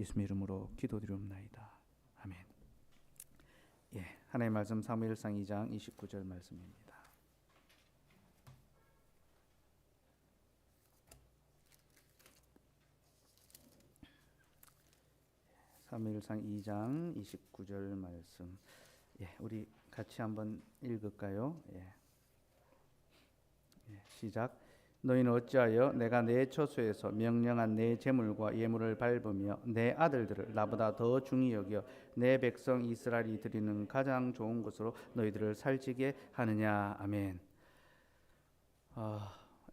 예수님 이름으로 기도드리옵나이다. 아멘. 하나님의 말씀 사무엘상 2장 29절 말씀입니다. 사무엘상 2장 29절 말씀. 우리 같이 한번 읽을까요? 시작. 너희는 어찌하여 내가 내 처소에서 명령한 내 제물과 예물을 밟으며 내 아들들을 나보다 더 중히 여겨 내 백성 이스라엘이 드리는 가장 좋은 것으로 너희들을 살찌게 하느냐. 아멘.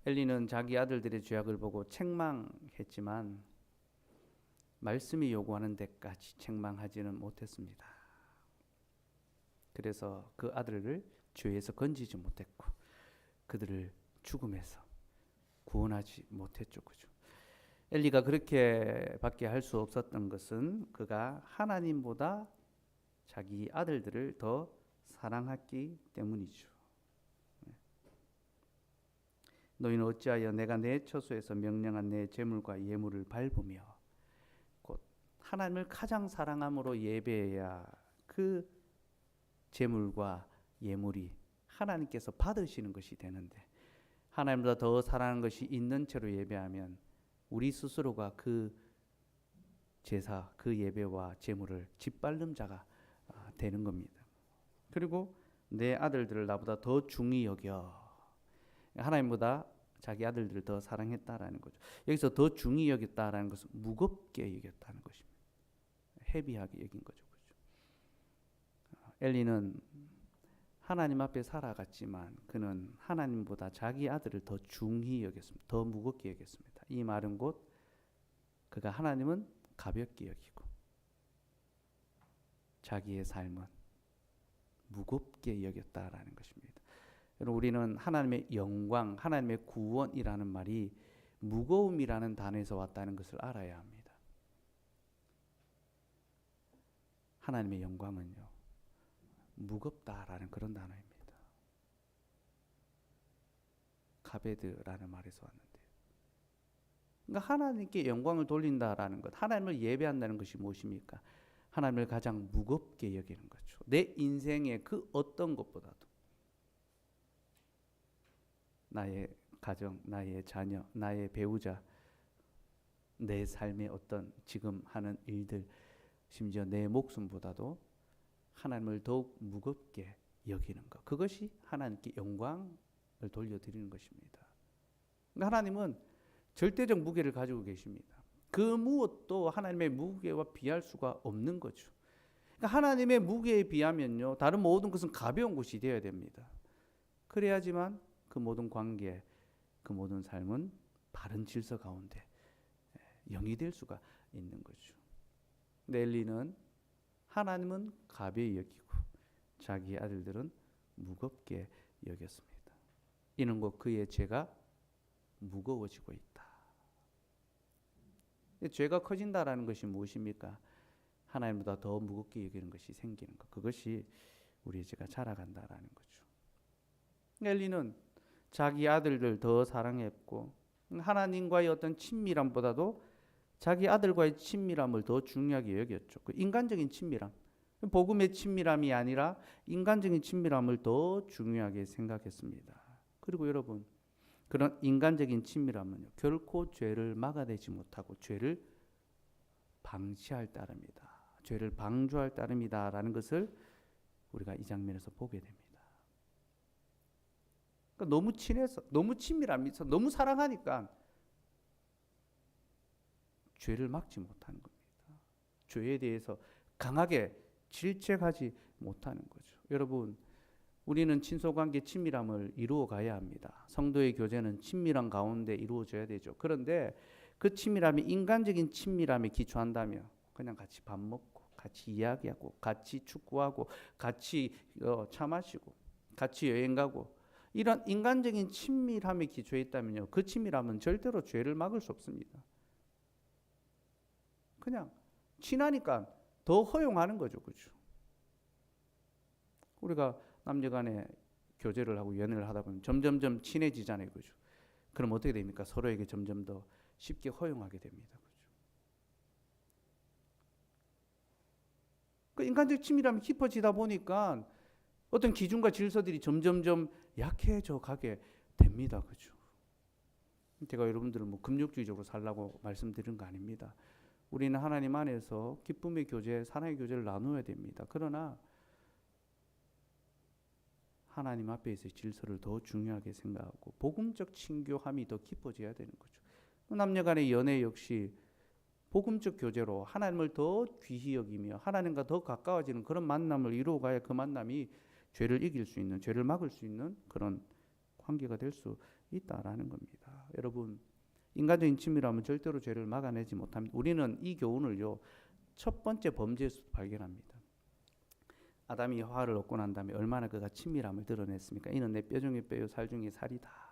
엘리는 자기 아들들의 죄악을 보고 책망했지만 말씀이 요구하는 데까지 책망하지는 못했습니다. 그래서 그 아들을 죄에서 건지지 못했고 그들을 죽음에서 구원하지 못했죠. 그죠? 엘리가 그렇게밖에 할 수 없었던 것은 그가 하나님보다 자기 아들들을 더 사랑했기 때문이죠. 너희는 어찌하여 내가 내 처소에서 명령한 내 제물과 예물을 밟으며, 곧 하나님을 가장 사랑함으로 예배해야 그 제물과 예물이 하나님께서 받으시는 것이 되는데, 하나님보다 더 사랑하는 것이 있는 채로 예배하면 우리 스스로가 그 제사, 그 예배와 제물을 짓밟는 자가 되는 겁니다. 그리고 내 아들들을 나보다 더 중히 여겨. 하나님보다 자기 아들들을 더 사랑했다라는 거죠. 여기서 더 중히 여겼다라는 것은 무겁게 여겼다는 것입니다. 헤비하게 여긴 거죠. 엘리는 하나님 앞에 살아갔지만 그는 하나님보다 자기 아들을 더 중히 여겼습니다. 더 무겁게 여겼습니다. 이 말은 곧 그가 하나님은 가볍게 여기고 자기의 삶은 무겁게 여겼다라는 것입니다. 여러분, 우리는 하나님의 영광, 하나님의 구원이라는 말이 무거움이라는 단어에서 왔다는 것을 알아야 합니다. 하나님의 영광은요, 무겁다라는 그런 단어입니다. 가베드라는 말에서 왔는데요. 그러니까 하나님께 영광을 돌린다라는 것, 하나님을 예배한다는 것이 무엇입니까? 하나님을 가장 무겁게 여기는 거죠. 내 인생의 그 어떤 것보다도 나의 가정, 나의 자녀, 나의 배우자, 내 삶의 어떤 지금 하는 일들, 심지어 내 목숨보다도 하나님을 더욱 무겁게 여기는 것, 그것이 하나님께 영광을 돌려드리는 것입니다. 그러니까 하나님은 절대적 무게를 가지고 계십니다. 그 무엇도 하나님의 무게와 비할 수가 없는 거죠. 그러니까 하나님의 무게에 비하면요, 다른 모든 것은 가벼운 것이 되어야 됩니다. 그래야지만 그 모든 관계, 그 모든 삶은 바른 질서 가운데 영이 될 수가 있는 거죠. 엘리는 하나님은 가벼이 여기고 자기 아들들은 무겁게 여겼습니다. 이는 곧 그의 죄가 무거워지고 있다. 죄가 커진다라는 것이 무엇입니까? 하나님보다 더 무겁게 여기는 것이 생기는 것. 그것이 우리의 죄가 자라간다라는 거죠. 엘리는 자기 아들들 더 사랑했고 하나님과의 어떤 친밀함보다도 자기 아들과의 친밀함을 더 중요하게 여겼죠. 그 인간적인 친밀함, 복음의 친밀함이 아니라 인간적인 친밀함을 더 중요하게 생각했습니다. 그리고 여러분, 그런 인간적인 친밀함은요, 결코 죄를 막아내지 못하고 죄를 방치할 따름이다, 죄를 방조할 따름이다라는 것을 우리가 이 장면에서 보게 됩니다. 그러니까 너무 친해서, 너무 친밀함이 있어, 너무 사랑하니까 죄를 막지 못하는 겁니다. 죄에 대해서 강하게 질책하지 못하는 거죠. 여러분, 우리는 친소관계 친밀함을 이루어 가야 합니다. 성도의 교제는 친밀한 가운데 이루어져야 되죠. 그런데 그 친밀함이 인간적인 친밀함에 기초한다면 그냥 같이 밥 먹고 같이 이야기하고 같이 축구하고 같이 차 마시고 같이 여행 가고 이런 인간적인 친밀함에 기초해 있다면요, 그 친밀함은 절대로 죄를 막을 수 없습니다. 그냥 친하니까 더 허용하는 거죠. 그죠? 우리가 남녀간에 교제를 하고 연애를 하다 보면 점점점 친해지잖아요. 그죠? 그럼 어떻게 됩니까? 서로에게 점점 더 쉽게 허용하게 됩니다. 그죠? 그 인간적 친밀함이 깊어지다 보니까 어떤 기준과 질서들이 점점점 약해져 가게 됩니다. 그죠? 제가 여러분들을 뭐 금욕주의적으로 살라고 말씀드린 거 아닙니다. 우리는 하나님 안에서 기쁨의 교제, 사랑의 교제를 나누어야 됩니다. 그러나 하나님 앞에서의 질서를 더 중요하게 생각하고 복음적 친교함이 더 깊어져야 되는 거죠. 남녀간의 연애 역시 복음적 교제로 하나님을 더 귀히 여기며 하나님과 더 가까워지는 그런 만남을 이루어가야 그 만남이 죄를 이길 수 있는, 죄를 막을 수 있는 그런 관계가 될 수 있다라는 겁니다. 여러분, 인간적인 친밀함은 절대로 죄를 막아내지 못합니다. 우리는 이 교훈을요, 첫 번째 범죄에서 발견합니다. 아담이 하와를 얻고 난 다음에 얼마나 그가 친밀함을 드러냈습니까? 이는 내 뼈 중에 뼈요 살 중에 살이다.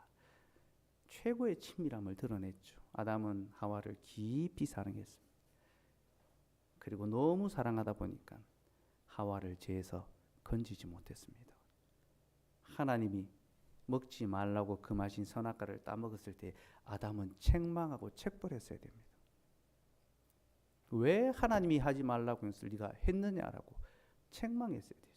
최고의 친밀함을 드러냈죠. 아담은 하와를 깊이 사랑했습니다. 그리고 너무 사랑하다 보니까 하와를 죄에서 건지지 못했습니다. 하나님이 먹지 말라고 금하신 선악과를 따먹었을 때 아담은 책망하고 책벌했어야 됩니다. 왜 하나님이 하지 말라고 했을 네가 했느냐라고 책망했어야 되죠.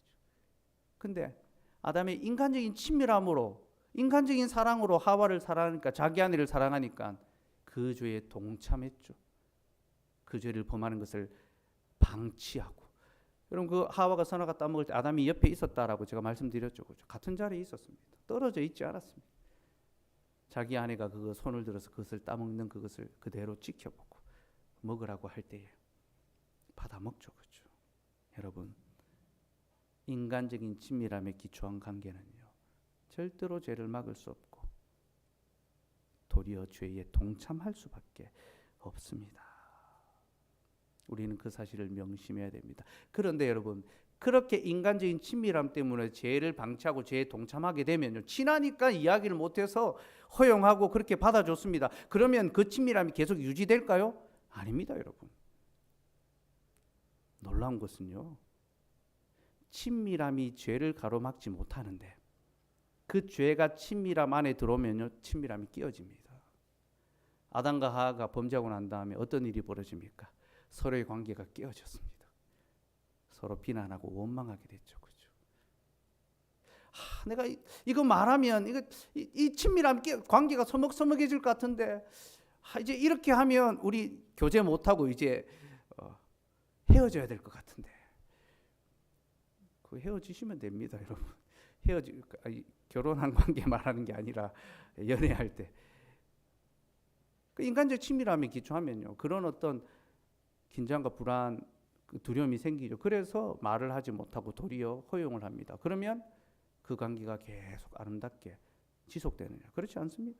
근데 아담의 인간적인 친밀함으로, 인간적인 사랑으로 하와를 사랑하니까, 자기 아내를 사랑하니까 그 죄에 동참했죠. 그 죄를 범하는 것을 방치하고. 여러분, 그 하와가 선악과 따먹을 때 아담이 옆에 있었다라고 제가 말씀드렸죠. 그렇죠? 같은 자리에 있었습니다. 떨어져 있지 않았습니다. 자기 아내가 그 손을 들어서 그것을 따먹는 그것을 그대로 지켜보고 먹으라고 할 때에 받아 먹죠. 그렇죠? 여러분, 인간적인 친밀함에 기초한 관계는요, 절대로 죄를 막을 수 없고 도리어 죄에 동참할 수밖에 없습니다. 우리는 그 사실을 명심해야 됩니다. 그런데 여러분, 그렇게 인간적인 친밀함 때문에 죄를 방치하고 죄에 동참하게 되면요, 친하니까 이야기를 못해서 허용하고 그렇게 받아줬습니다. 그러면 그 친밀함이 계속 유지될까요? 아닙니다, 여러분. 놀라운 것은요, 친밀함이 죄를 가로막지 못하는데 그 죄가 친밀함 안에 들어오면요, 친밀함이 끼어집니다. 아담과 하와가 범죄하고 난 다음에 어떤 일이 벌어집니까? 서로의 관계가 끼어졌습니다. 서로 비난하고 원망하게 됐죠. 그렇죠? 내가 이거 말하면 이 친밀함 관계가 서먹서먹해질 것 같은데 이제 이렇게 하면 우리 교제 못하고 이제 헤어져야 될 것 같은데 그 헤어지시면 됩니다, 여러분. 결혼한 관계 말하는 게 아니라 연애할 때 그 인간적 친밀함에 기초하면요, 그런 어떤 긴장과 불안, 두려움이 생기죠. 그래서 말을 하지 못하고 도리어 허용을 합니다. 그러면 그 관계가 계속 아름답게 지속되느냐? 그렇지 않습니다.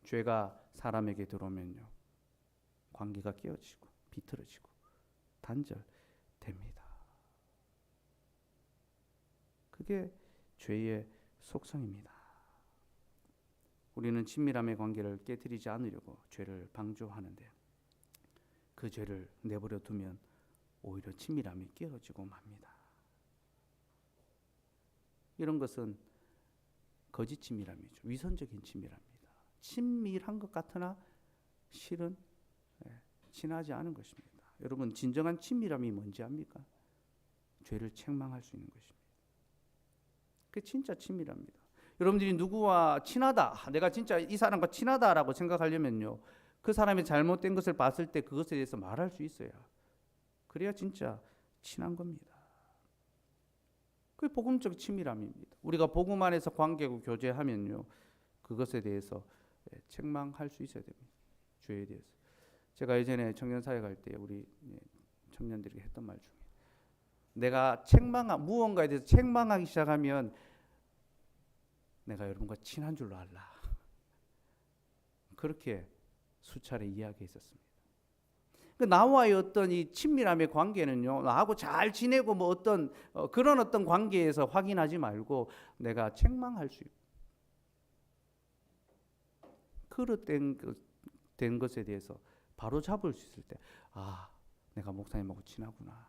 죄가 사람에게 들어오면요, 관계가 깨어지고 비틀어지고 단절됩니다. 그게 죄의 속성입니다. 우리는 친밀함의 관계를 깨뜨리지 않으려고 죄를 방조하는데 그 죄를 내버려 두면 오히려 친밀함이 깨어지고 맙니다. 이런 것은 거짓 친밀함이죠. 위선적인 친밀함입니다. 친밀한 것 같으나 실은 친하지 않은 것입니다. 여러분, 진정한 친밀함이 뭔지 압니까? 죄를 책망할 수 있는 것입니다. 그게 진짜 친밀합니다. 여러분들이 누구와 친하다, 내가 진짜 이 사람과 친하다라고 생각하려면요, 그 사람이 잘못된 것을 봤을 때 그것에 대해서 말할 수 있어야, 그래야 진짜 친한 겁니다. 그게 복음적 친밀함입니다. 우리가 복음 안에서 관계고 교제하면요, 그것에 대해서 책망할 수 있어야 됩니다. 죄에 대해서. 제가 예전에 청년사회 갈 때 우리 청년들에게 했던 말 중에, 내가 무언가에 대해서 책망하기 시작하면 내가 여러분과 친한 줄로 알라. 그렇게 수차례 이야기했었습니다. 나와의 어떤 이 친밀함의 관계는요, 나하고 잘 지내고 뭐 어떤 그런 어떤 관계에서 확인하지 말고 내가 책망할 수 있고 그릇된 것에 대해서 바로 잡을 수 있을 때, 내가 목사님하고 친하구나,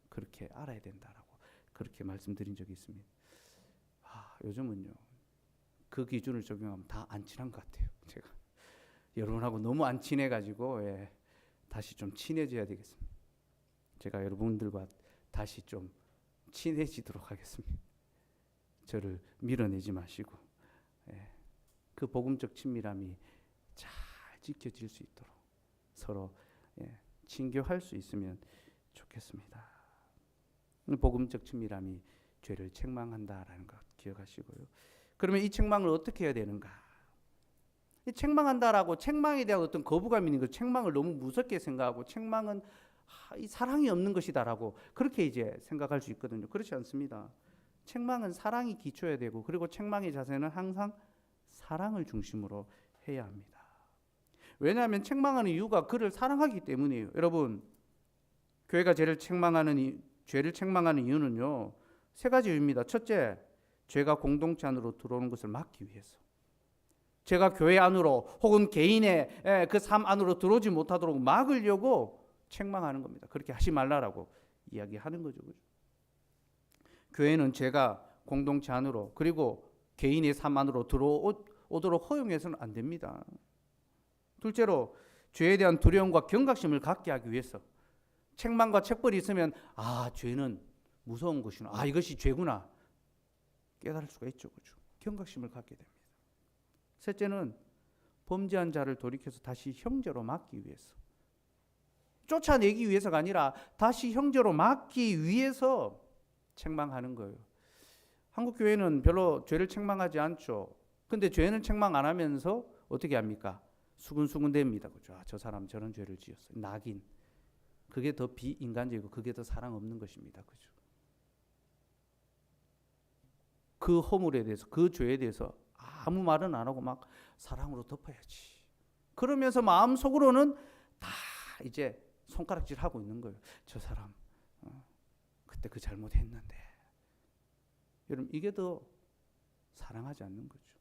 그렇게 알아야 된다라고 그렇게 말씀드린 적이 있습니다. 요즘은요, 그 기준을 적용하면 다 안 친한 것 같아요. 제가 여러분하고 너무 안 친해가지고 다시 좀 친해져야 되겠습니다. 제가 여러분들과 다시 좀 친해지도록 하겠습니다. 저를 밀어내지 마시고 그 복음적 친밀함이 잘 지켜질 수 있도록 서로 친교할 수 있으면 좋겠습니다. 복음적 친밀함이 죄를 책망한다라는 것 기억하시고요. 그러면 이 책망을 어떻게 해야 되는가? 이 책망한다라고 책망에 대한 어떤 거부감이 있는 거, 책망을 너무 무섭게 생각하고 책망은 이 사랑이 없는 것이다라고 그렇게 이제 생각할 수 있거든요. 그렇지 않습니다. 책망은 사랑이 기초해야 되고, 그리고 책망의 자세는 항상 사랑을 중심으로 해야 합니다. 왜냐하면 책망하는 이유가 그를 사랑하기 때문이에요. 여러분, 교회가 죄를 책망하는 이유는요, 세 가지 이유입니다. 첫째, 죄가 공동체 안으로 들어오는 것을 막기 위해서. 죄가 교회 안으로 혹은 개인의 그 삶 안으로 들어오지 못하도록 막으려고 책망하는 겁니다. 그렇게 하지 말라라고 이야기하는 거죠. 그죠? 교회는 죄가 공동체 안으로 그리고 개인의 삶 안으로 들어오도록 허용해서는 안 됩니다. 둘째로, 죄에 대한 두려움과 경각심을 갖게 하기 위해서. 책망과 책벌이 있으면 죄는 무서운 것이구나, 이것이 죄구나 깨달을 수가 있죠. 그죠? 경각심을 갖게 됩니다. 셋째는 범죄한 자를 돌이켜서 다시 형제로 막기 위해서. 쫓아내기 위해서가 아니라 다시 형제로 막기 위해서 책망하는 거예요. 한국 교회는 별로 죄를 책망하지 않죠. 근데 죄는 책망 안 하면서 어떻게 합니까? 수근수근 됩니다. 그죠? 저 사람 저런 죄를 지었어요. 낙인. 그게 더 비인간적이고 그게 더 사랑 없는 것입니다. 그죠? 그 허물에 대해서, 그 죄에 대해서 아무 말은 안 하고 막 사랑으로 덮어야지. 그러면서 마음속으로는 다 이제 손가락질하고 있는 거예요. 저 사람 그때 그 잘못했는데. 여러분, 이게 더 사랑하지 않는 거죠.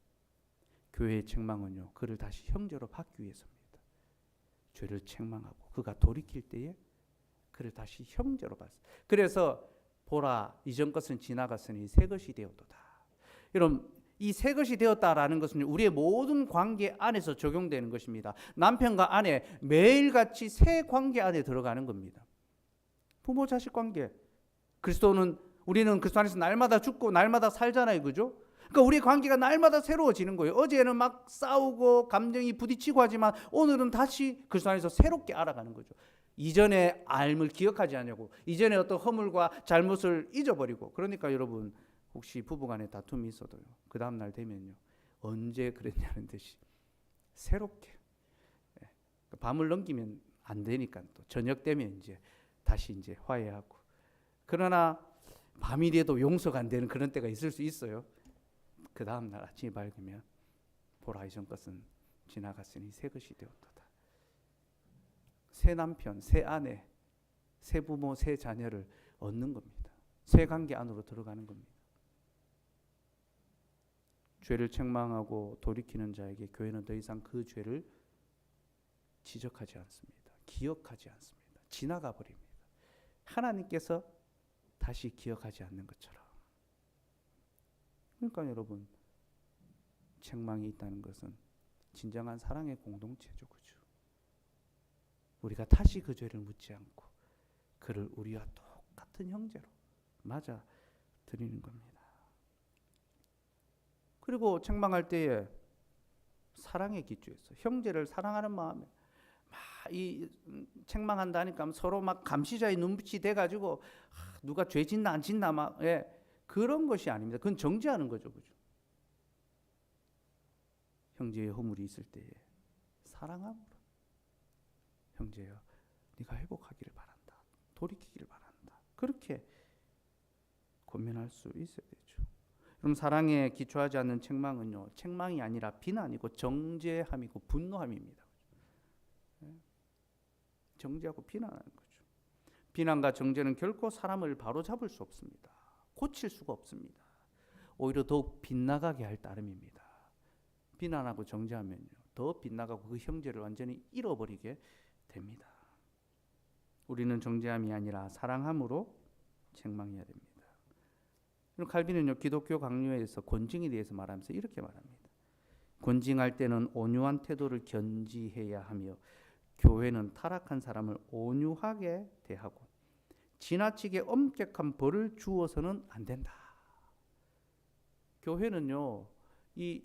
교회의 책망은요, 그를 다시 형제로 받기 위해서입니다. 죄를 책망하고 그가 돌이킬 때에 그를 다시 형제로 받습니다. 그래서 보라, 이전 것은 지나갔으니 새 것이 되었도다. 여러분, 이 새 것이 되었다라는 것은 우리의 모든 관계 안에서 적용되는 것입니다. 남편과 아내 매일같이 새 관계 안에 들어가는 겁니다. 부모 자식 관계. 우리는 그리스도 안에서 날마다 죽고 날마다 살잖아요. 그죠? 그러니까 우리의 관계가 날마다 새로워지는 거예요. 어제는 막 싸우고 감정이 부딪히고 하지만 오늘은 다시 그리스도 안에서 새롭게 알아가는 거죠. 이전의 삶을 기억하지 않냐고. 이전의 어떤 허물과 잘못을 잊어버리고. 그러니까 여러분, 혹시 부부간에 다툼이 있어도요, 그 다음날 되면요, 언제 그랬냐는 듯이 새롭게 밤을 넘기면 안 되니까 또 저녁 되면 이제 다시 이제 화해하고. 그러나 밤이 돼도 용서가 안 되는 그런 때가 있을 수 있어요. 그 다음날 아침이 밝으면 보라, 이전 것은 지나갔으니 새 것이 되었도다. 새 남편, 새 아내, 새 부모, 새 자녀를 얻는 겁니다. 새 관계 안으로 들어가는 겁니다. 죄를 책망하고 돌이키는 자에게 교회는 더 이상 그 죄를 지적하지 않습니다. 기억하지 않습니다. 지나가 버립니다. 하나님께서 다시 기억하지 않는 것처럼. 그러니까 여러분, 책망이 있다는 것은 진정한 사랑의 공동체죠. 그죠? 우리가 다시 그 죄를 묻지 않고 그를 우리와 똑같은 형제로 맞아 드리는 겁니다. 그리고 책망할 때에 사랑의 기초에서 형제를 사랑하는 마음에 이 책망한다니까 서로 막 감시자의 눈빛이 돼가지고 누가 죄 짓나 안 짓나 막 그런 것이 아닙니다. 그건 정죄하는 거죠. 그죠? 형제의 허물이 있을 때에 사랑함으로, 형제여 네가 회복하기를 바란다, 돌이키기를 바란다, 그렇게 권면할 수 있어야 되죠. 그럼 사랑에 기초하지 않는 책망은요, 책망이 아니라 비난이고 정죄함이고 분노함입니다. 정죄하고 비난하는 거죠. 비난과 정죄는 결코 사람을 바로잡을 수 없습니다. 고칠 수가 없습니다. 오히려 더욱 빗나가게 할 따름입니다. 비난하고 정죄하면요, 더 빗나가고 그 형제를 완전히 잃어버리게 됩니다. 우리는 정죄함이 아니라 사랑함으로 책망해야 됩니다. 칼빈은요, 기독교 강요에서 권징에 대해서 말하면서 이렇게 말합니다. 권징할 때는 온유한 태도를 견지해야 하며 교회는 타락한 사람을 온유하게 대하고 지나치게 엄격한 벌을 주어서는 안 된다. 교회는요, 이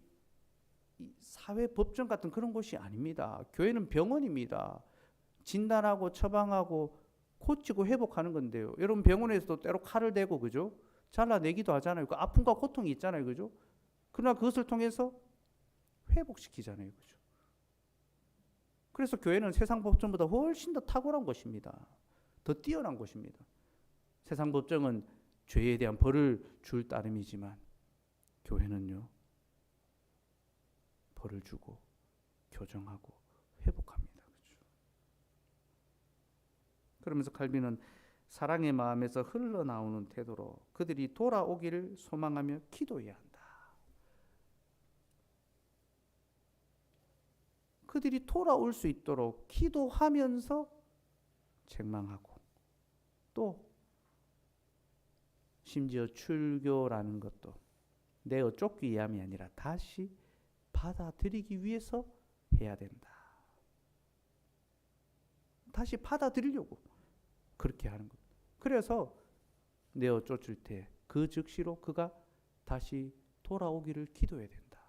사회 법정 같은 그런 곳이 아닙니다. 교회는 병원입니다. 진단하고 처방하고 고치고 회복하는 건데요. 여러분 병원에서도 때로 칼을 대고 그죠? 잘라내기도 하잖아요. 그 아픔과 고통이 있잖아요. 그죠? 그러나 그것을 통해서 회복시키잖아요. 그죠? 그래서 교회는 세상 법정보다 훨씬 더 탁월한 것입니다. 더 뛰어난 것입니다. 세상 법정은 죄에 대한 벌을 줄 따름이지만 교회는요, 벌을 주고 교정하고 회복합니다. 그렇죠? 그러면서 칼빈은 사랑의 마음에서 흘러나오는 태도로 그들이 돌아오기를 소망하며 기도해야 한다. 그들이 돌아올 수 있도록 기도하면서 책망하고, 또 심지어 출교라는 것도 내어 쫓기 위함이 아니라 다시 받아들이기 위해서 해야 된다. 다시 받아들이려고 그렇게 하는 것. 그래서 내어 쫓을 때 그 즉시로 그가 다시 돌아오기를 기도해야 된다.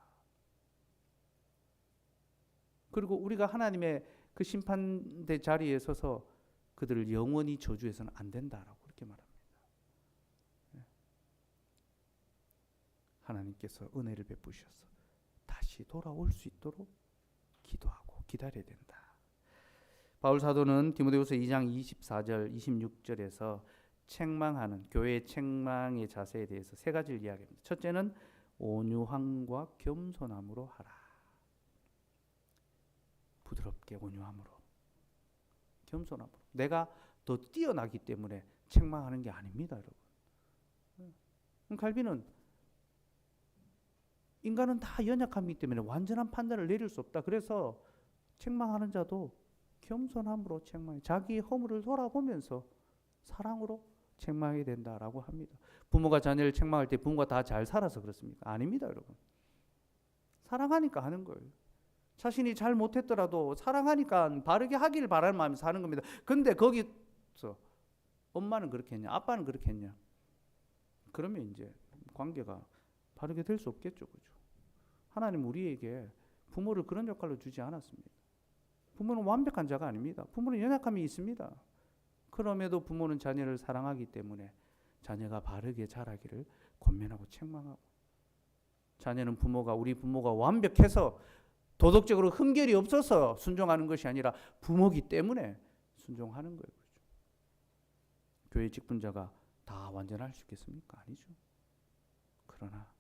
그리고 우리가 하나님의 그 심판대 자리에 서서 그들을 영원히 저주해서는 안 된다라고 그렇게 말합니다. 하나님께서 은혜를 베푸셔서 다시 돌아올 수 있도록 기도하고 기다려야 된다. 바울 사도는 디모데후서 2장 24절 26절에서 책망하는 교회의 책망의 자세에 대해서 세 가지를 이야기합니다. 첫째는 온유함과 겸손함으로 하라. 부드럽게 온유함으로, 겸손함으로. 내가 더 뛰어나기 때문에 책망하는 게 아닙니다, 여러분. 칼빈은 인간은 다 연약함이기 때문에 완전한 판단을 내릴 수 없다. 그래서 책망하는 자도 겸손함으로 책망해. 자기 허물을 돌아보면서 사랑으로 책망해야 된다라고 합니다. 부모가 자녀를 책망할 때 부모가 다 잘 살아서 그렇습니까? 아닙니다, 여러분. 사랑하니까 하는 거예요. 자신이 잘 못했더라도 사랑하니까 바르게 하기를 바라는 마음이 사는 겁니다. 근데 거기서 엄마는 그렇게 했냐, 아빠는 그렇게 했냐, 그러면 이제 관계가 바르게 될 수 없겠죠. 그죠? 하나님 우리에게 부모를 그런 역할로 주지 않았습니다. 부모는 완벽한 자가 아닙니다. 부모는 연약함이 있습니다. 그럼에도 부모는 자녀를 사랑하기 때문에 자녀가 바르게 자라기를 권면하고 책망하고, 자녀는 우리 부모가 완벽해서 도덕적으로 흠결이 없어서 순종하는 것이 아니라 부모기 때문에 순종하는 거예요. 그렇죠? 교회 직분자가 다 완전할 수 있겠습니까? 아니죠. 그러나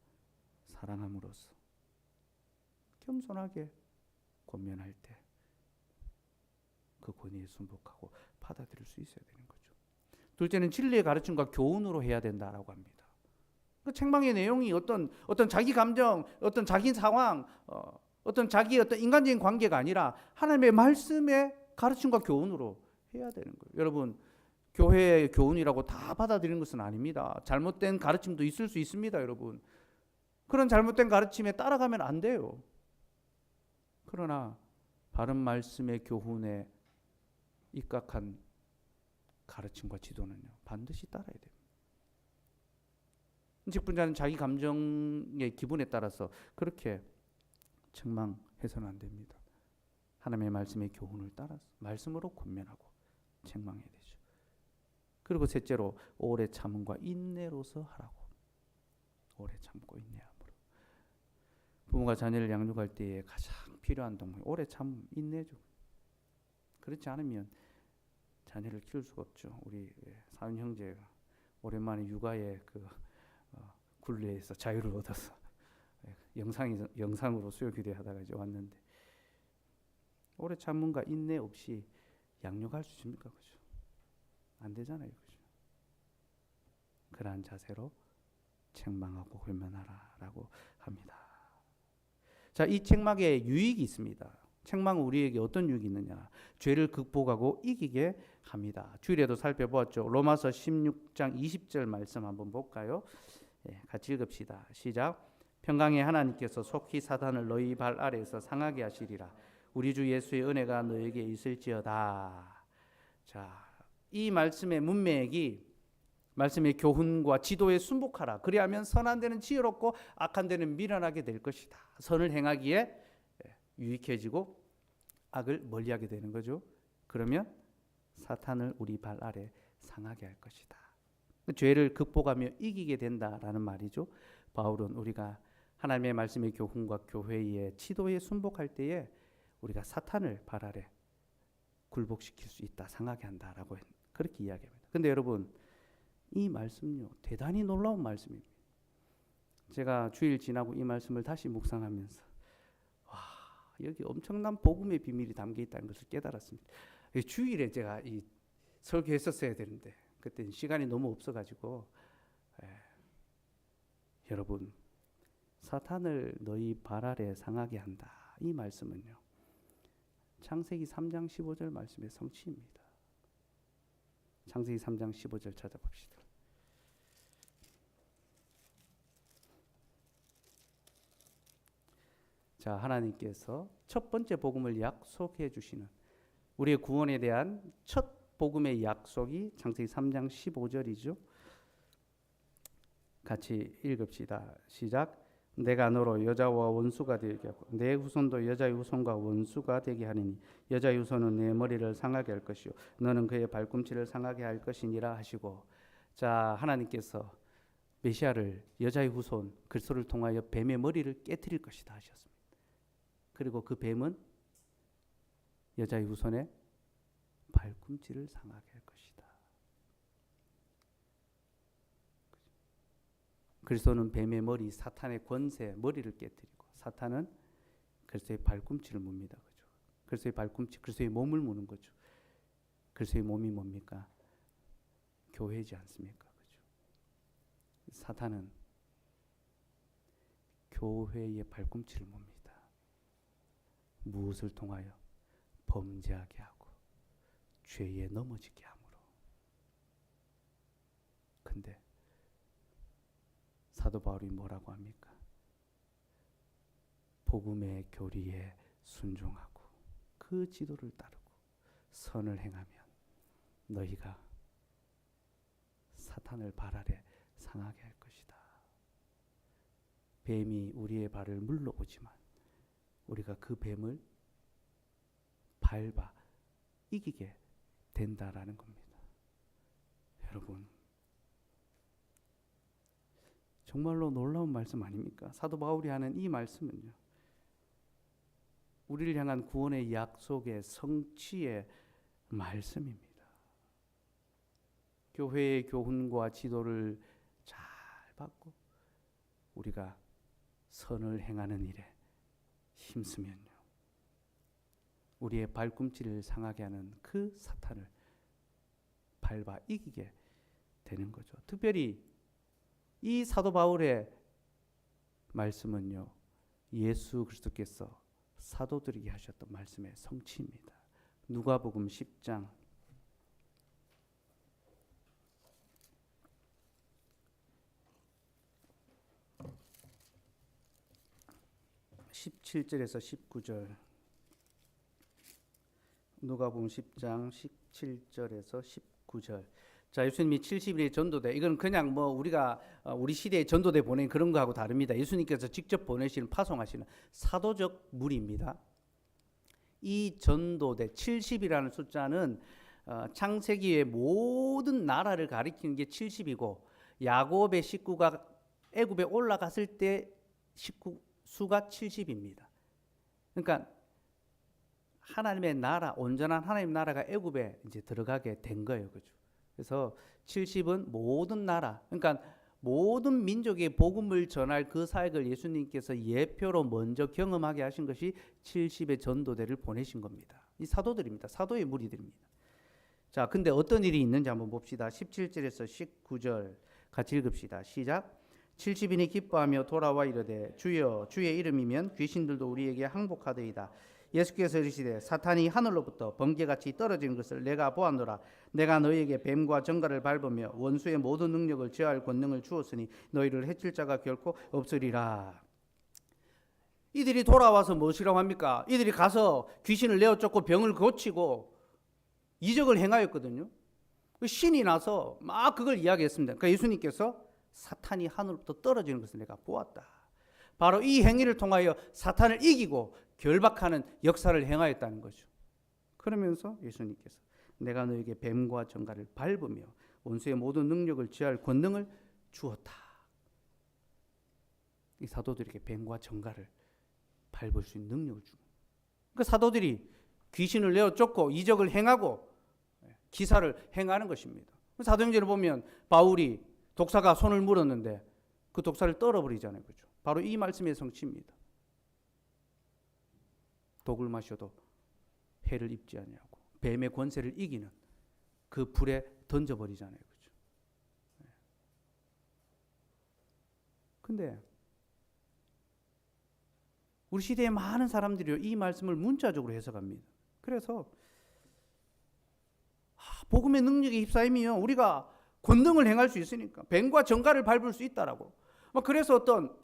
사랑함으로써 겸손하게 권면할 때 그 권위에 순복하고 받아들일 수 있어야 되는 거죠. 둘째는 진리의 가르침과 교훈으로 해야 된다라고 합니다. 그 책망의 내용이 어떤 자기 감정, 어떤 자기 상황, 어떤 자기 어떤 인간적인 관계가 아니라 하나님의 말씀의 가르침과 교훈으로 해야 되는 거예요. 여러분, 교회의 교훈이라고 다 받아들이는 것은 아닙니다. 잘못된 가르침도 있을 수 있습니다, 여러분. 그런 잘못된 가르침에 따라가면 안 돼요. 그러나 바른 말씀의 교훈에 입각한 가르침과 지도는요, 반드시 따라야 됩니다. 직분자는 자기 감정의 기분에 따라서 그렇게 책망해서는 안 됩니다. 하나님의 말씀의 교훈을 따라서 말씀으로 권면하고 책망해야 되죠. 그리고 셋째로 오래 참음과 인내로서 하라고. 오래 참고 인내함으로. 부모가 자녀를 양육할 때에 가장 필요한 동물, 오래 참 인내죠. 그렇지 않으면 자녀를 키울 수가 없죠. 우리 사은 형제가 오랜만에 육아의 굴레에서 자유를 얻어서 영상으로 수요 기도하다가 이제 왔는데, 오래 참음과 인내 없이 양육할 수 있습니까? 그죠? 안 되잖아요. 그죠? 그러한 자세로 책망하고 권면하라라고 합니다. 자, 이 책망에 유익이 있습니다. 책망은 우리에게 어떤 유익이 있느냐? 죄를 극복하고 이기게 합니다. 주일에도 살펴보았죠. 로마서 16장 20절 말씀 한번 볼까요? 같이 읽읍시다. 시작. 평강의 하나님께서 속히 사단을 너희 발 아래에서 상하게 하시리라. 우리 주 예수의 은혜가 너에게 있을지어다. 자, 이 말씀의 문맥이 말씀의 교훈과 지도에 순복하라. 그리하면 선한 데는 지혜롭고 악한 데는 미련하게 될 것이다. 선을 행하기에 유익해지고 악을 멀리하게 되는 거죠. 그러면 사탄을 우리 발 아래 상하게 할 것이다. 죄를 극복하며 이기게 된다라는 말이죠. 바울은 우리가 하나님의 말씀의 교훈과 교회의 지도에 순복할 때에 우리가 사탄을 발 아래 굴복시킬 수 있다, 상하게 한다라고 그렇게 이야기합니다. 근데 여러분, 이 말씀요 대단히 놀라운 말씀입니다. 제가 주일 지나고 이 말씀을 다시 묵상하면서 와, 여기 엄청난 복음의 비밀이 담겨 있다는 것을 깨달았습니다. 주일에 제가 이 설교했었어야 되는데 그때 시간이 너무 없어가지고 여러분, 사탄을 너희 발 아래 상하게 한다. 이 말씀은요 창세기 3장 15절 말씀의 성취입니다. 창세기 3장 15절 찾아봅시다. 자, 하나님께서 첫 번째 복음을 약속해 주시는 우리의 구원에 대한 첫 복음의 약속이 창세기 3장 15절이죠. 같이 읽읍시다. 시작. 내가 너로 여자와 원수가 되게 하고 내 후손도 여자의 후손과 원수가 되게 하리니 여자의 후손은 내 머리를 상하게 할 것이요 너는 그의 발꿈치를 상하게 할 것이니라 하시고, 자, 하나님께서 메시아를 여자의 후손 그리스도를 통하여 뱀의 머리를 깨뜨릴 것이다 하셨습니다. 그리고 그 뱀은 여자의 후손의 발꿈치를 상하게 할 것이다. 그리스도는 뱀의 머리, 사탄의 권세, 머리를 깨뜨리고 사탄은 그리스도의 발꿈치를 뭅니다. 그죠? 그리스도의 발꿈치, 그리스도의 몸을 무는 거죠. 그리스도의 몸이 뭡니까? 교회지 않습니까? 그죠? 사탄은 교회의 발꿈치를 뭅니다. 무엇을 통하여? 범죄하게 하고 죄에 넘어지게 함으로. 근데 사도 바울이 뭐라고 합니까? 복음의 교리에 순종하고 그 지도를 따르고 선을 행하면 너희가 사탄을 발 아래 상하게 할 것이다. 뱀이 우리의 발을 물러오지만 우리가 그 뱀을 밟아 이기게 된다라는 겁니다. 여러분, 정말로 놀라운 말씀 아닙니까? 사도 바울이 하는 이 말씀은요 우리를 향한 구원의 약속의 성취의 말씀입니다. 교회의 교훈과 지도를 잘 받고 우리가 선을 행하는 일에 힘쓰면요 우리의 발꿈치를 상하게 하는 그 사탄을 밟아 이기게 되는 거죠. 특별히 이 사도 바울의 말씀은요 예수 그리스도께서 사도들에게 하셨던 말씀의 성취입니다. 누가복음 10장 17절에서 19절. 누가복음 10장 17절에서 19절. 자, 예수님이 70일의 전도대, 이건 그냥 뭐 우리가 우리 시대에 전도대 보낸 그런 거하고 다릅니다. 예수님께서 직접 보내시는, 파송하시는 사도적 무리입니다. 이 전도대 70이라는 숫자는 창세기의 모든 나라를 가리키는 게 70이고 야곱의 식구가 애굽에 올라갔을 때 식구 수가 70입니다. 그러니까 하나님의 나라, 온전한 하나님 나라가 애굽에 이제 들어가게 된 거예요. 그죠? 그래서 70은 모든 나라, 그러니까 모든 민족의 복음을 전할 그 사역을 예수님께서 예표로 먼저 경험하게 하신 것이 70의 전도대를 보내신 겁니다. 이 사도들입니다. 사도의 무리들입니다. 자, 근데 어떤 일이 있는지 한번 봅시다. 17절에서 19절 같이 읽읍시다. 시작. 70인이 기뻐하며 돌아와 이르되 주여 주의 이름이면 귀신들도 우리에게 항복하더이다. 예수께서 이르시되 사탄이 하늘로부터 번개같이 떨어지는 것을 내가 보았노라. 내가 너희에게 뱀과 정갈을 밟으며 원수의 모든 능력을 제어할 권능을 주었으니 너희를 해칠 자가 결코 없으리라. 이들이 돌아와서 무엇이라고 합니까? 이들이 가서 귀신을 내어쫓고 병을 고치고 이적을 행하였거든요. 신이 나서 막 그걸 이야기했습니다. 그러니까 예수님께서 사탄이 하늘로부터 떨어지는 것을 내가 보았다. 바로 이 행위를 통하여 사탄을 이기고 결박하는 역사를 행하였다는 거죠. 그러면서 예수님께서 내가 너에게 뱀과 정갈을 밟으며 원수의 모든 능력을 취할 권능을 주었다. 이 사도들에게 뱀과 정갈을 밟을 수 있는 능력을 주고, 그 사도들이 귀신을 내어 쫓고 이적을 행하고 기사를 행하는 것입니다. 사도행전을 보면 바울이 독사가 손을 물었는데 그 독사를 떨어버리잖아요. 그렇죠? 바로 이 말씀의 성취입니다. 독을 마셔도 해를 입지 아니하고 뱀의 권세를 이기는 그 불에 던져버리잖아요. 그렇죠? 근데 우리 시대에 많은 사람들이 이 말씀을 문자적으로 해석합니다. 그래서 복음의 능력에 휩싸이면 우리가 권능을 행할 수 있으니까 뱀과 정갈을 밟을 수 있다라고. 그래서 어떤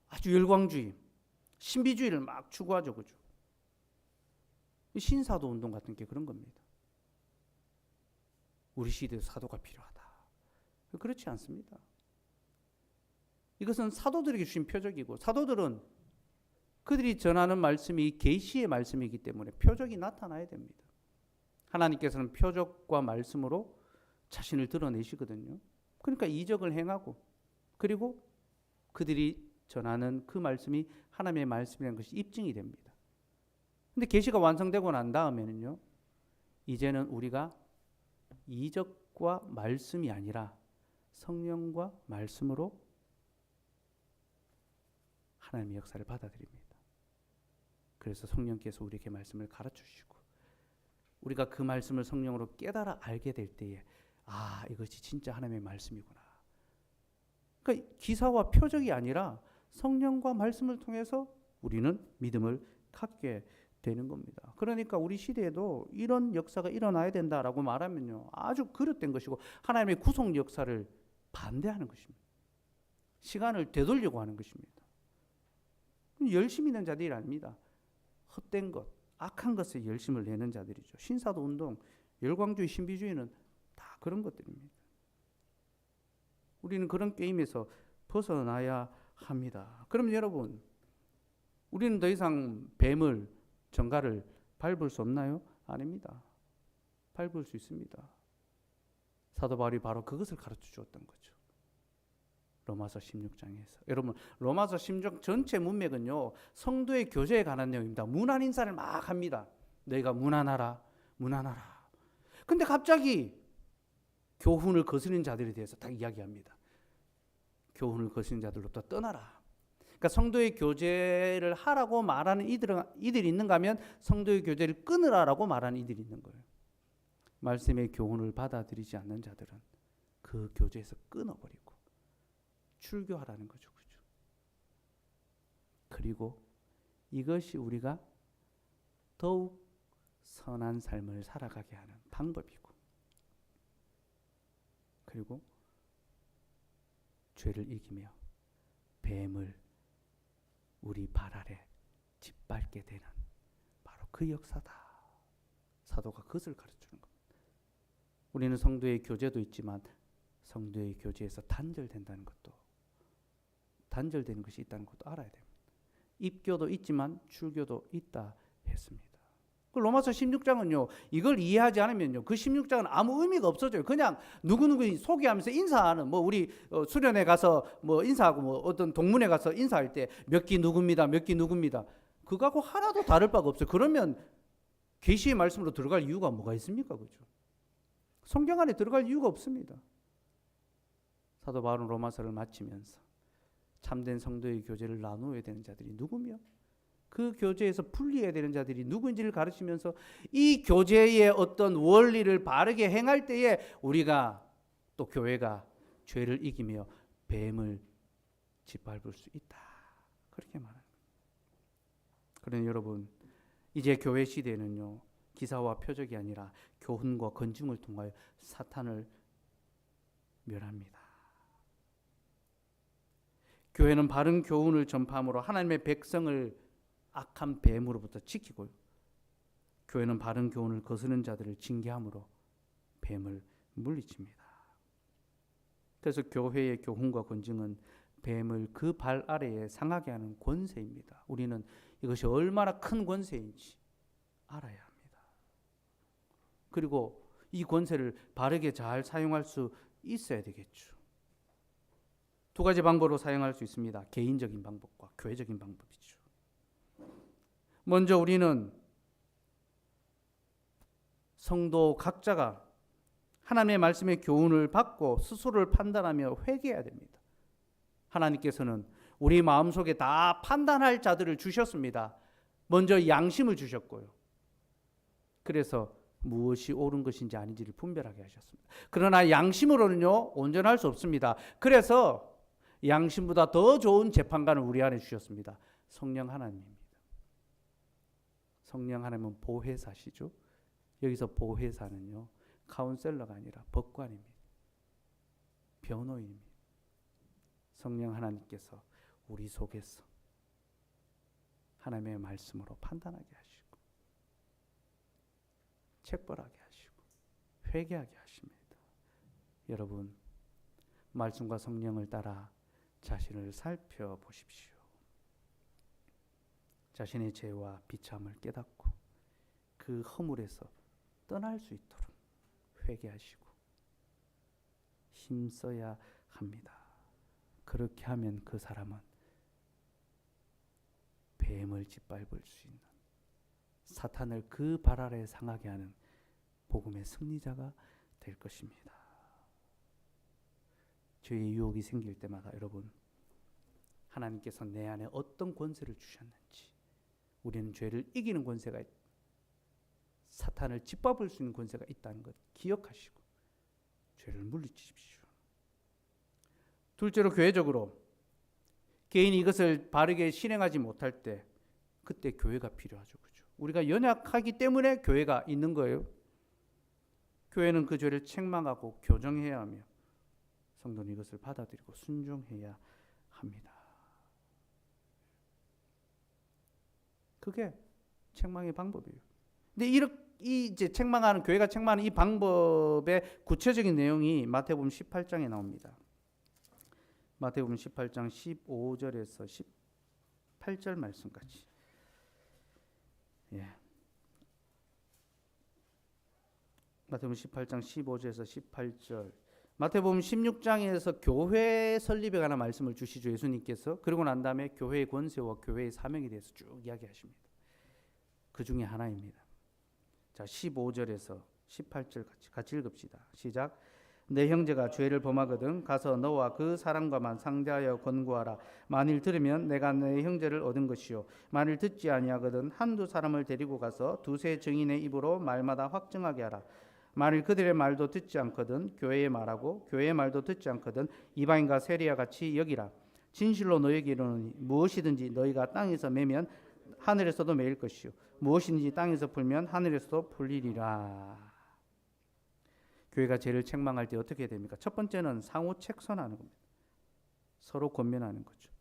아주 열광주의, 신비주의를 막 추구하죠, 그죠? 신사도 운동 같은 게 그런 겁니다. 우리 시대에 사도가 필요하다. 그렇지 않습니다. 이것은 사도들에게 주신 표적이고, 사도들은 그들이 전하는 말씀이 계시의 말씀이기 때문에 표적이 나타나야 됩니다. 하나님께서는 표적과 말씀으로 자신을 드러내시거든요. 그러니까 이적을 행하고, 그리고 그들이 전하는 그 말씀이 하나님의 말씀이라는 것이 입증이 됩니다. 근데 계시가 완성되고 난 다음에는요, 이제는 우리가 이적과 말씀이 아니라 성령과 말씀으로 하나님의 역사를 받아들입니다. 그래서 성령께서 우리에게 말씀을 가르쳐 주시고, 우리가 그 말씀을 성령으로 깨달아 알게 될 때에 이것이 진짜 하나님의 말씀이구나. 그러니까 기사와 표적이 아니라 성령과 말씀을 통해서 우리는 믿음을 갖게 되는 겁니다. 그러니까 우리 시대에도 이런 역사가 일어나야 된다라고 말하면요, 아주 그릇된 것이고 하나님의 구속 역사를 반대하는 것입니다. 시간을 되돌리고 하는 것입니다. 열심히 있는 자들이 아닙니다. 헛된 것, 악한 것에 열심을 내는 자들이죠. 신사도 운동, 열광주의, 신비주의는 다 그런 것들입니다. 우리는 그런 게임에서 벗어나야 합니다. 그럼 여러분, 우리는 더 이상 뱀을, 정갈을 밟을 수 없나요? 아닙니다. 밟을 수 있습니다. 사도 바울이 바로 그것을 가르쳐 주었던 거죠. 로마서 16장에서. 여러분, 로마서 16장 전체 문맥은요, 성도의 교제에 관한 내용입니다. 문안 인사를 막 합니다. 너희가 문안하라, 문안하라. 근데 갑자기 교훈을 거스르는 자들에 대해서 딱 이야기합니다. 교훈을 거스르는 자들로부터 떠나라. 그러니까 성도의 교제를 하라고 말하는 이들이 있는가 하면 성도의 교제를 끊으라라고 말하는 이들이 있는 거예요. 말씀의 교훈을 받아들이지 않는 자들은 그 교제에서 끊어버리고 출교하라는 거죠. 그죠? 그리고 이것이 우리가 더욱 선한 삶을 살아가게 하는 방법이고, 그리고 죄를 이기며 뱀을 우리 발 아래 짓밟게 되는 바로 그 역사다. 사도가 그것을 가르치는 겁니다. 우리는 성도의 교제도 있지만 성도의 교제에서 단절되는 것이 있다는 것도 알아야 됩니다. 입교도 있지만 출교도 있다 했습니다. 그 로마서 16장은요, 이걸 이해하지 않으면요, 그 16장은 아무 의미가 없어져요. 그냥 누구누구 소개하면서 인사하는, 우리 수련회 가서 인사하고 어떤 동문회 가서 인사할 때 몇 기 누굽니다, 몇 기 누굽니다. 그거하고 하나도 다를 바가 없어요. 그러면 계시의 말씀으로 들어갈 이유가 뭐가 있습니까? 그죠? 성경 안에 들어갈 이유가 없습니다. 사도 바울은 로마서를 마치면서 참된 성도의 교제를 나누어야 되는 자들이 누구며 그 교제에서 분리해야 되는 자들이 누구인지를 가르치면서 이 교제의 어떤 원리를 바르게 행할 때에 우리가 또 교회가 죄를 이기며 뱀을 짓밟을 수 있다. 그렇게 말합니다. 그러니 여러분, 이제 교회 시대는요, 기사와 표적이 아니라 교훈과 건증을 통하여 사탄을 멸합니다. 교회는 바른 교훈을 전파함으로 하나님의 백성을 악한 뱀으로부터 지키고, 교회는 바른 교훈을 거스르는 자들을 징계함으로 뱀을 물리칩니다. 그래서 교회의 교훈과 권징은 뱀을 그 발 아래에 상하게 하는 권세입니다. 우리는 이것이 얼마나 큰 권세인지 알아야 합니다. 그리고 이 권세를 바르게 잘 사용할 수 있어야 되겠죠. 두 가지 방법으로 사용할 수 있습니다. 개인적인 방법과 교회적인 방법이죠. 먼저 우리는 성도 각자가 하나님의 말씀의 교훈을 받고 스스로를 판단하며 회개해야 됩니다. 하나님께서는 우리 마음속에 다 판단할 자들을 주셨습니다. 먼저 양심을 주셨고요. 그래서 무엇이 옳은 것인지 아닌지를 분별하게 하셨습니다. 그러나 양심으로는요, 온전할 수 없습니다. 그래서 양심보다 더 좋은 재판관을 우리 안에 주셨습니다. 성령 하나님입니다. 성령 하나님은 보혜사시죠. 여기서 보혜사는요, 카운셀러가 아니라 법관입니다. 변호인입니다. 성령 하나님께서 우리 속에서 하나님의 말씀으로 판단하게 하시고 책벌하게 하시고 회개하게 하십니다. 여러분, 말씀과 성령을 따라 자신을 살펴보십시오. 자신의 죄와 비참을 깨닫고 그 허물에서 떠날 수 있도록 회개하시고 힘써야 합니다. 그렇게 하면 그 사람은 뱀을 짓밟을 수 있는, 사탄을 그 발 아래에 상하게 하는 복음의 승리자가 될 것입니다. 죄의 유혹이 생길 때마다 여러분, 하나님께서 내 안에 어떤 권세를 주셨는지, 우리는 죄를 이기는 권세가, 사탄을 짓밟을 수 있는 권세가 있다는 것 기억하시고 죄를 물리치십시오. 둘째로, 교회적으로 개인이 이것을 바르게 실행하지 못할 때 그때 교회가 필요하죠. 그죠? 우리가 연약하기 때문에 교회가 있는 거예요. 교회는 그 죄를 책망하고 교정해야 하며 성도는 이것을 받아들이고 순종해야 합니다. 그게 책망의 방법이에요. 근데 이제 책망하는, 교회가 책망하는 이 방법의 구체적인 내용이 마태복음 18장에 나옵니다. 마태복음 18장 15절에서 18절 말씀까지. 예. 마태복음 18장 15절에서 18절. 마태복음 16장에서 교회 설립에 관한 말씀을 주시죠, 예수님께서. 그리고 난 다음에 교회의 권세와 교회의 사명에 대해서 쭉 이야기하십니다. 그 중에 하나입니다. 자, 15절에서 18절 같이 읽읍시다. 시작. 내 형제가 죄를 범하거든 가서 너와 그 사람과만 상대하여 권고하라. 만일 들으면 내가 내 형제를 얻은 것이요, 만일 듣지 아니하거든 한두 사람을 데리고 가서 두세 증인의 입으로 말마다 확증하게 하라. 만일 그들의 말도 듣지 않거든 교회의 말하고 교회의 말도 듣지 않거든 이방인과 세리와 같이 여기라. 진실로 너희에게 이르노니 무엇이든지 너희가 땅에서 매면 하늘에서도 매일 것이요, 무엇인지 땅에서 풀면 하늘에서도 풀리리라. 교회가 죄를 책망할 때 어떻게 해야 됩니까? 첫 번째는 상호 책선하는 겁니다. 서로 권면하는 거죠.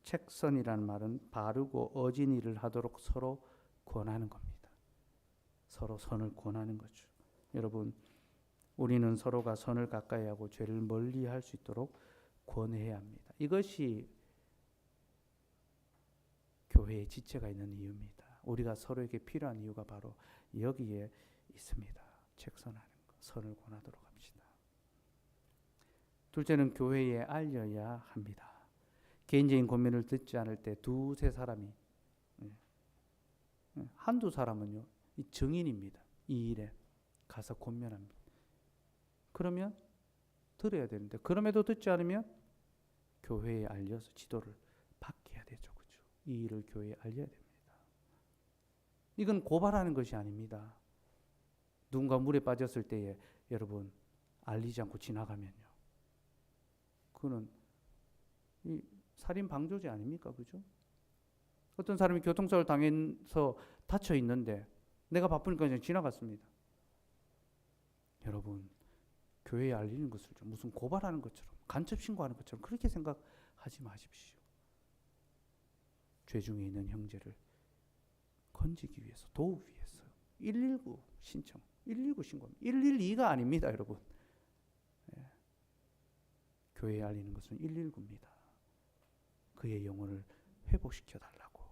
책선이라는 말은 바르고 어진 일을 하도록 서로 권하는 겁니다. 서로 선을 권하는 거죠. 여러분, 우리는 서로가 선을 가까이 하고 죄를 멀리 할 수 있도록 권해야 합니다. 이것이 교회의 지체가 있는 이유입니다. 우리가 서로에게 필요한 이유가 바로 여기에 있습니다. 책선하는 것, 선을 권하도록 합시다. 둘째는 교회에 알려야 합니다. 개인적인 권면을 듣지 않을 때 두세 사람이, 한두 사람은요, 이 증인입니다. 이 일에 가서 권면합니다. 그러면 들어야 되는데, 그럼에도 듣지 않으면 교회에 알려서 지도를 받게 해야 되죠. 그죠? 이 일을 교회에 알려야 됩니다. 이건 고발하는 것이 아닙니다. 누군가 물에 빠졌을 때에 여러분 알리지 않고 지나가면요, 그거는 이 살인 방조죄 아닙니까? 그죠? 어떤 사람이 교통사고를 당해서 다쳐 있는데 내가 바쁘니까 그냥 지나갔습니다. 여러분, 교회에 알리는 것을 좀 무슨 고발하는 것처럼, 간첩 신고하는 것처럼 그렇게 생각하지 마십시오. 죄 중에 있는 형제를 건지기 위해서, 도우기 위해서 119 신청 119 신고합니다. 112가 아닙니다, 여러분. 예. 교회에 알리는 것은 119입니다. 그의 영혼을 회복시켜 달라고.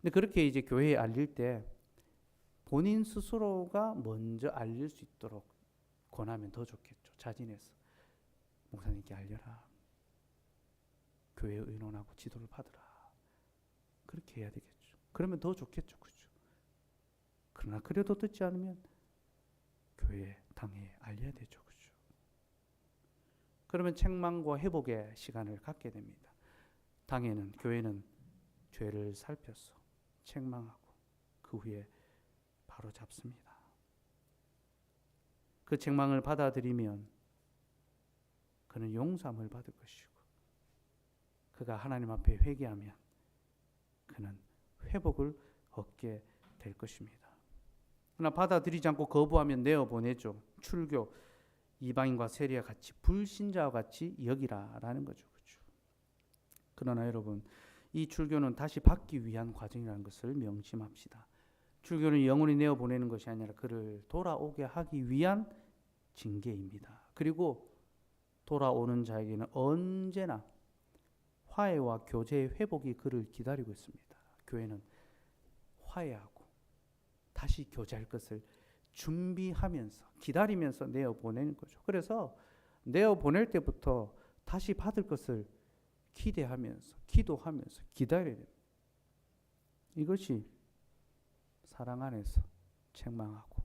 근데 그렇게 이제 교회에 알릴 때 본인 스스로가 먼저 알릴 수 있도록 권하면 더 좋겠죠. 자진해서 목사님께 알려라. 교회에 의논하고 지도를 받으라. 그렇게 해야 되겠죠. 그러면 더 좋겠죠. 그렇죠. 그러나 그래도 듣지 않으면 교회 당에 알려야 되죠. 그렇죠. 그러면 책망과 회복의 시간을 갖게 됩니다. 당에는 교회는 죄를 살펴서 책망하고 그 후에 바로 잡습니다. 그 책망을 받아들이면 그는 용서함을 받을 것이고 그가 하나님 앞에 회개하면 그는 회복을 얻게 될 것입니다. 그러나 받아들이지 않고 거부하면 내어보내죠. 출교, 이방인과 세리와 같이 불신자와 같이 여기라라는 거죠. 그렇죠? 그러나 여러분, 이 출교는 다시 받기 위한 과정이라는 것을 명심합시다. 출교는 영원히 내어보내는 것이 아니라 그를 돌아오게 하기 위한 징계입니다. 그리고 돌아오는 자에게는 언제나 화해와 교제의 회복이 그를 기다리고 있습니다. 교회는 화해하고 다시 교제할 것을 준비하면서 기다리면서 내어보내는 거죠. 그래서 내어보낼 때부터 다시 받을 것을 기대하면서 기도하면서 기다려야 됩니다. 이것이 사랑 안에서 책망하고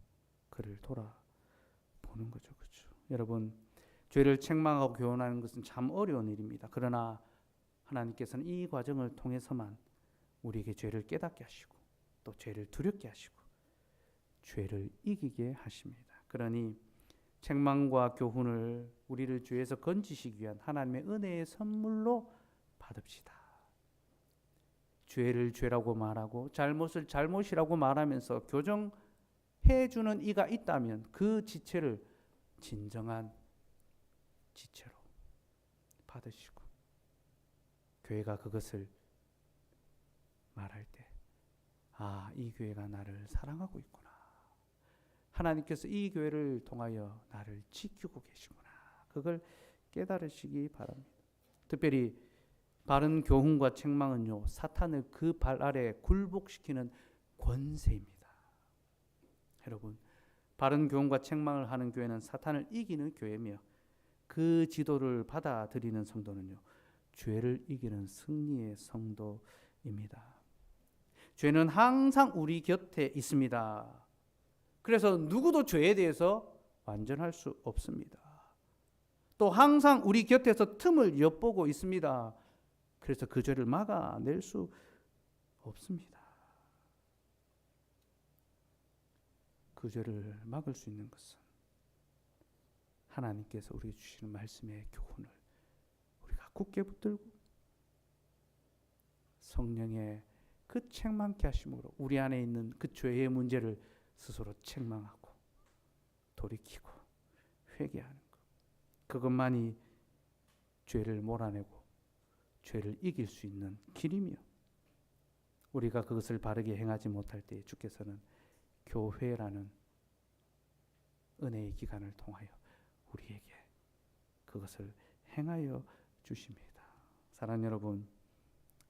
그를 돌아보는 거죠. 그렇죠? 여러분, 죄를 책망하고 교훈하는 것은 참 어려운 일입니다. 그러나 하나님께서는 이 과정을 통해서만 우리에게 죄를 깨닫게 하시고 또 죄를 두렵게 하시고 죄를 이기게 하십니다. 그러니 책망과 교훈을 우리를 죄에서 건지시기 위한 하나님의 은혜의 선물로 받읍시다. 죄를 죄라고 말하고 잘못을 잘못이라고 말하면서 교정해주는 이가 있다면 그 지체를 진정한 지체로 받으시고 교회가 그것을 말할 때 이 교회가 나를 사랑하고 있구나. 하나님께서 이 교회를 통하여 나를 지키고 계시구나. 그걸 깨달으시기 바랍니다. 특별히 바른 교훈과 책망은요, 사탄을 그 발 아래 굴복시키는 권세입니다. 여러분, 바른 교훈과 책망을 하는 교회는 사탄을 이기는 교회며 그 지도를 받아들이는 성도는요, 죄를 이기는 승리의 성도입니다. 죄는 항상 우리 곁에 있습니다. 그래서 누구도 죄에 대해서 완전할 수 없습니다. 또 항상 우리 곁에서 틈을 엿보고 있습니다. 그래서 그 죄를 막아낼 수 없습니다. 그 죄를 막을 수 있는 것은 하나님께서 우리에게 주시는 말씀의 교훈을 우리가 굳게 붙들고 성령의 그 책망케 하심으로 우리 안에 있는 그 죄의 문제를 스스로 책망하고 돌이키고 회개하는 것. 그것만이 죄를 몰아내고 죄를 이길 수 있는 길이며 우리가 그것을 바르게 행하지 못할 때 주께서는 교회라는 은혜의 기간을 통하여 우리에게 그것을 행하여 주십니다. 사랑하는 여러분,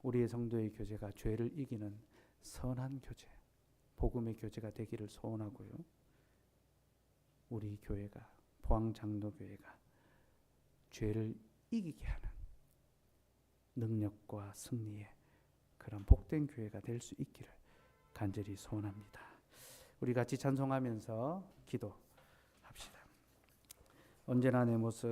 우리의 성도의 교제가 죄를 이기는 선한 교제, 복음의 교제가 되기를 소원하고요. 우리 교회가, 포항장로교회가 죄를 이기게 하는 능력과 승리의 그런 복된 교회가 될 수 있기를 간절히 소원합니다. 우리 같이 찬송하면서 기도합시다. 언제나 내 모습